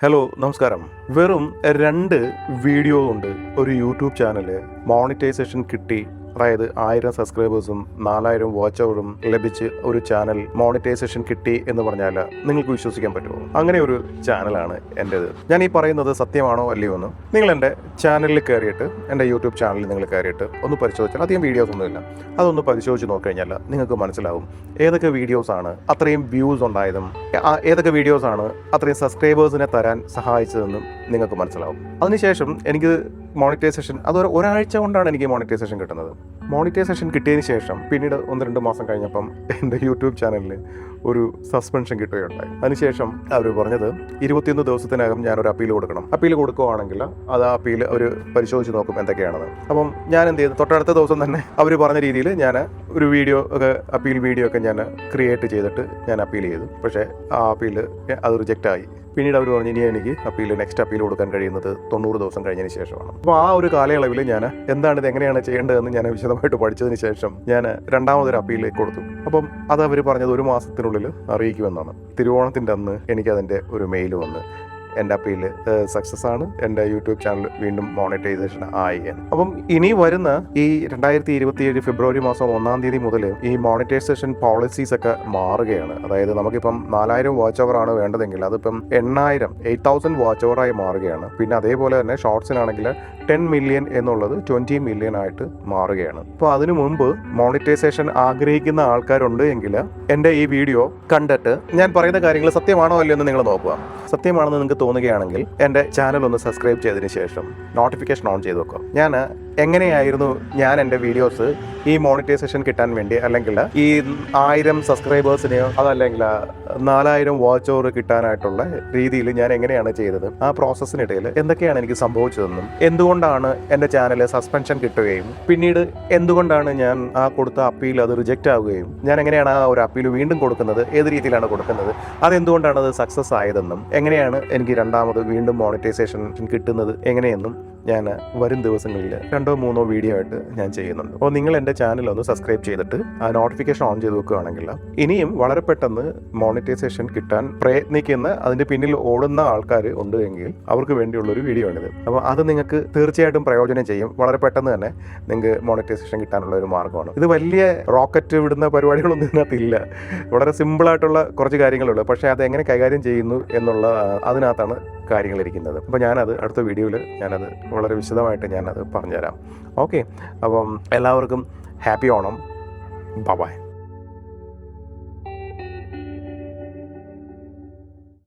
Hello നമസ്കാരം. വെറും 2 video കൊണ്ട് ഒരു യൂട്യൂബ് ചാനൽ മോണിറ്റൈസേഷൻ കിട്ടി, അതായത് 1000 സബ്സ്ക്രൈബേഴ്സും 4000 വാച്ച് അവറും ലഭിച്ച് ഒരു ചാനൽ മോണിറ്റൈസേഷൻ കിട്ടി എന്ന് പറഞ്ഞാൽ നിങ്ങൾക്ക് വിശ്വസിക്കാൻ പറ്റുമോ? അങ്ങനെ ഒരു ചാനലാണ് എൻ്റേത്. ഞാൻ ഈ പറയുന്നത് സത്യമാണോ അല്ലയോ എന്ന് നിങ്ങൾ എൻ്റെ ചാനലിൽ കയറിയിട്ട്, എൻ്റെ യൂട്യൂബ് ചാനലിൽ നിങ്ങൾ കയറിയിട്ട് ഒന്ന് പരിശോധിച്ചാൽ, അധികം വീഡിയോസ് ഒന്നുമില്ല, അതൊന്ന് പരിശോധിച്ച് നോക്കിക്കഴിഞ്ഞാൽ നിങ്ങൾക്ക് മനസ്സിലാവും ഏതൊക്കെ വീഡിയോസാണ് അത്രയും വ്യൂസ് ഉണ്ടായതും ഏതൊക്കെ വീഡിയോസാണ് അത്രയും സബ്സ്ക്രൈബേഴ്സിനെ തരാൻ സഹായിച്ചതെന്നും നിങ്ങൾക്ക് മനസ്സിലാവും. അതിനുശേഷം എനിക്ക് മോണിറ്റൈസേഷൻ ഒരാഴ്ച കൊണ്ടാണ് എനിക്ക് മോണിറ്റൈസേഷൻ കിട്ടുന്നത്. മോണിറ്റൈസേഷൻ കിട്ടിയതിന് ശേഷം പിന്നീട് 1-2 മാസം കഴിഞ്ഞപ്പം എൻ്റെ യൂട്യൂബ് ചാനലിൽ ഒരു സസ്പെൻഷൻ കിട്ടുകയുണ്ടായി. അതിനുശേഷം അവർ പറഞ്ഞത് 21 ദിവസത്തിനകം ഞാനൊരു അപ്പീൽ കൊടുക്കണം. അപ്പീൽ കൊടുക്കുകയാണെങ്കിൽ അത് ആ അപ്പീൽ അവർ പരിശോധിച്ച് നോക്കും എന്തൊക്കെയാണെന്ന്. അപ്പം ഞാൻ എന്ത് ചെയ്തു, തൊട്ടടുത്ത ദിവസം തന്നെ അവർ പറഞ്ഞ രീതിയിൽ ഞാൻ ഒരു വീഡിയോ ഒക്കെ, അപ്പീൽ വീഡിയോ ഒക്കെ ഞാൻ ക്രിയേറ്റ് ചെയ്തിട്ട് ഞാൻ അപ്പീൽ ചെയ്തു. പക്ഷേ ആ അപ്പീൽ അത് റിജക്റ്റ് ആയി. പിന്നീട് അവർ പറഞ്ഞു ഇനി എനിക്ക് നെക്സ്റ്റ് അപ്പീൽ കൊടുക്കാൻ കഴിയുന്നത് 90 ദിവസം കഴിഞ്ഞതിന് ശേഷമാണ്. അപ്പോൾ ആ ഒരു കാലയളവിൽ ഞാൻ എന്താണ്, ഇത് എങ്ങനെയാണ് ചെയ്യേണ്ടതെന്ന് ഞാൻ വിശദമായിട്ട് പഠിച്ചതിന് ശേഷം ഞാൻ രണ്ടാമതൊരു അപ്പീലിലേക്ക് കൊടുത്തു. അപ്പം അത് അവർ പറഞ്ഞത് 1 മാസത്തിനുള്ളിൽ അറിയിക്കുമെന്നാണ്. തിരുവോണത്തിൻ്റെ അന്ന് എനിക്കതിൻ്റെ ഒരു മെയിൽ വന്ന് എൻ്റെ അപ്പീൽ സക്സസ് ആണ്, എൻ്റെ യൂട്യൂബ് ചാനൽ വീണ്ടും മോണിറ്റൈസേഷൻ ആയി. അപ്പം ഇനി വരുന്ന ഈ 2027 ഫെബ്രുവരി മാസം 1-ാം തീയതി മുതൽ ഈ മോണിറ്റൈസേഷൻ പോളിസീസ് ഒക്കെ മാറുകയാണ്. അതായത് നമുക്കിപ്പം 4000 വാച്ച് അവറാണ് വേണ്ടതെങ്കിൽ അതിപ്പം 8,000 വാച്ച് അവറായി മാറുകയാണ്. പിന്നെ അതേപോലെ തന്നെ ഷോർട്സിനാണെങ്കിൽ 10 മില്യൺ എന്നുള്ളത് 20 മില്യൺ ആയിട്ട് മാറുകയാണ്. അപ്പോൾ അതിനു മുമ്പ് മോണിറ്റൈസേഷൻ ആഗ്രഹിക്കുന്ന ആൾക്കാരുണ്ട് എങ്കിൽ എൻ്റെ ഈ വീഡിയോ കണ്ടിട്ട് ഞാൻ പറയുന്ന കാര്യങ്ങൾ സത്യമാണോ അല്ലയോ എന്ന് നിങ്ങൾ നോക്കുക. സത്യമാണെന്ന് നിങ്ങൾക്ക് തോന്നുകയാണെങ്കിൽ എൻ്റെ ചാനൽ ഒന്ന് സബ്സ്ക്രൈബ് ചെയ്തതിന് ശേഷം നോട്ടിഫിക്കേഷൻ ഓൺ ചെയ്ത് വെക്കുക. ഞാൻ എങ്ങനെയായിരുന്നു എൻ്റെ വീഡിയോസ് ഈ മോണിറ്റൈസേഷൻ കിട്ടാൻ വേണ്ടി, അല്ലെങ്കിൽ ഈ 1000 സബ്സ്ക്രൈബേഴ്സിനെയോ അതല്ലെങ്കിൽ 4000 വാച്ച് അവർ കിട്ടാനായിട്ടുള്ള രീതിയിൽ ഞാൻ എങ്ങനെയാണ് ചെയ്തത്, ആ പ്രോസസ്സിനിടയിൽ എന്തൊക്കെയാണ് എനിക്ക് സംഭവിച്ചതെന്നും, എന്തുകൊണ്ടാണ് എൻ്റെ ചാനൽ സസ്പെൻഷൻ കിട്ടുകയും പിന്നീട് എന്തുകൊണ്ടാണ് ഞാൻ ആ കൊടുത്ത അപ്പീൽ അത് റിജക്റ്റ് ആവുകയും, ഞാൻ എങ്ങനെയാണ് ആ ഒരു അപ്പീൽ വീണ്ടും കൊടുക്കുന്നത്, ഏത് രീതിയിലാണ് കൊടുക്കുന്നത്, അതെന്തുകൊണ്ടാണ് അത് സക്സസ് ആയതെന്നും, എങ്ങനെയാണ് എനിക്ക് രണ്ടാമത് വീണ്ടും മോണിറ്റൈസേഷൻ കിട്ടുന്നത് എങ്ങനെയെന്നും ഞാൻ വരും ദിവസങ്ങളിൽ 2-3 വീഡിയോ ആയിട്ട് ഞാൻ ചെയ്യുന്നുണ്ട്. അപ്പോൾ നിങ്ങൾ എൻ്റെ ചാനൽ ഒന്ന് സബ്സ്ക്രൈബ് ചെയ്തിട്ട് ആ നോട്ടിഫിക്കേഷൻ ഓൺ ചെയ്ത് വെക്കുകയാണെങ്കിൽ ഇനിയും വളരെ പെട്ടെന്ന് മോണിറ്റൈസേഷൻ കിട്ടാൻ പ്രയത്നിക്കുന്ന, അതിൻ്റെ പിന്നിൽ ഓടുന്ന ആൾക്കാർ ഉണ്ട് എങ്കിൽ അവർക്ക് വേണ്ടിയുള്ളൊരു വീഡിയോ ആണിത്. അപ്പോൾ അത് നിങ്ങൾക്ക് തീർച്ചയായിട്ടും പ്രയോജനം ചെയ്യും. വളരെ പെട്ടെന്ന് തന്നെ നിങ്ങൾക്ക് മോണിറ്റൈസേഷൻ കിട്ടാനുള്ള ഒരു മാർഗ്ഗമാണ്. ഇത് വലിയ റോക്കറ്റ് വിടുന്ന പരിപാടികളൊന്നും ഇതിനകത്തില്ല. വളരെ സിമ്പിളായിട്ടുള്ള കുറച്ച് കാര്യങ്ങളുള്ളൂ. പക്ഷേ അത് എങ്ങനെ കൈകാര്യം ചെയ്യുന്നു എന്നുള്ള അതിനകത്താണ് കാര്യങ്ങളിരിക്കുന്നത്. അപ്പോൾ ഞാനത് അടുത്ത വീഡിയോയിൽ ഞാനത് വളരെ വിശദമായിട്ട് ഞാനത് പറഞ്ഞുതരാം. ഓക്കെ, അപ്പം എല്ലാവർക്കും ഹാപ്പി ഓണം. ബൈ.